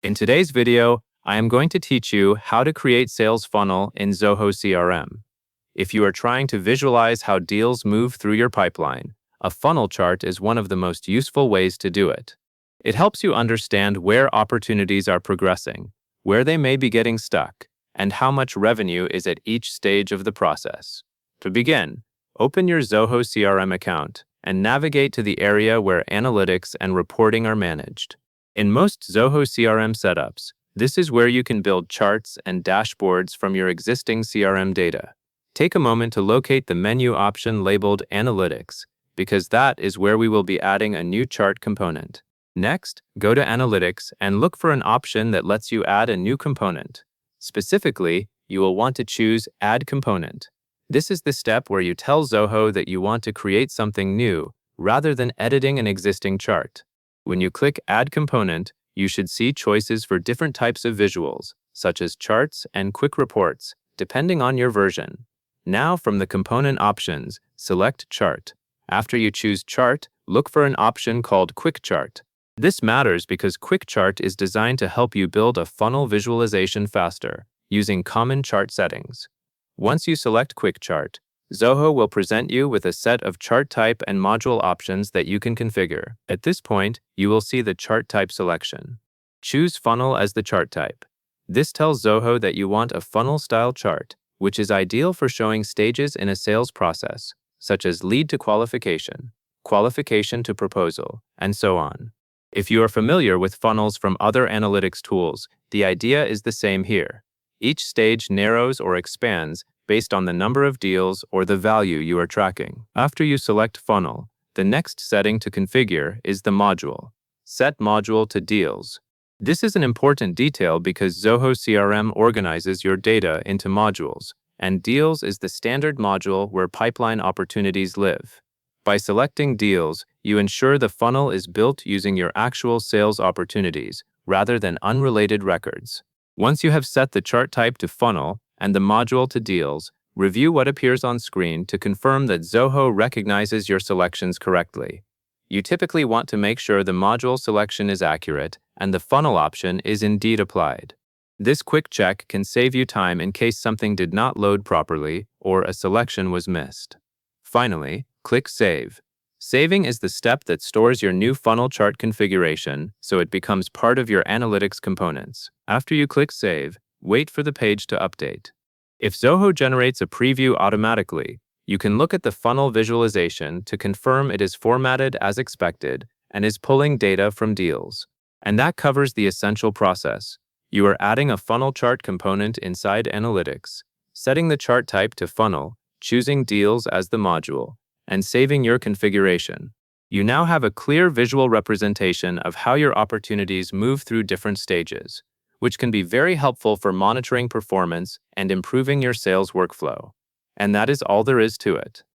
In today's video, I am going to teach you how to create sales funnel in Zoho CRM. If you are trying to visualize how deals move through your pipeline, a funnel chart is one of the most useful ways to do it. It helps you understand where opportunities are progressing, where they may be getting stuck, and how much revenue is at each stage of the process. To begin, open your Zoho CRM account and navigate to the area where analytics and reporting are managed. In most Zoho CRM setups, this is where you can build charts and dashboards from your existing CRM data. Take a moment to locate the menu option labeled Analytics, because that is where we will be adding a new chart component. Next, go to Analytics and look for an option that lets you add a new component. Specifically, you will want to choose Add Component. This is the step where you tell Zoho that you want to create something new, rather than editing an existing chart. When you click Add Component, you should see choices for different types of visuals, such as charts and quick reports, depending on your version. Now, from the component options, select Chart. After you choose Chart, look for an option called Quick Chart. This matters because Quick Chart is designed to help you build a funnel visualization faster, using common chart settings. Once you select Quick Chart, Zoho will present you with a set of chart type and module options that you can configure. At this point, you will see the chart type selection. Choose Funnel as the chart type. This tells Zoho that you want a funnel-style chart, which is ideal for showing stages in a sales process, such as lead to qualification, qualification to proposal, and so on. If you are familiar with funnels from other analytics tools, the idea is the same here. Each stage narrows or expands based on the number of deals or the value you are tracking. After you select Funnel, the next setting to configure is the module. Set module to deals. This is an important detail because Zoho CRM organizes your data into modules, and deals is the standard module where pipeline opportunities live. By selecting deals, you ensure the funnel is built using your actual sales opportunities rather than unrelated records. Once you have set the chart type to funnel and the module to deals, review what appears on screen to confirm that Zoho recognizes your selections correctly. You typically want to make sure the module selection is accurate and the funnel option is indeed applied. This quick check can save you time in case something did not load properly or a selection was missed. Finally, click Save. Saving is the step that stores your new funnel chart configuration so it becomes part of your analytics components. After you click Save, wait for the page to update. If Zoho generates a preview automatically, you can look at the funnel visualization to confirm it is formatted as expected and is pulling data from deals. And that covers the essential process. You are adding a funnel chart component inside Analytics, setting the chart type to funnel, choosing deals as the module, and saving your configuration. You now have a clear visual representation of how your opportunities move through different stages, which can be very helpful for monitoring performance and improving your sales workflow. And that is all there is to it.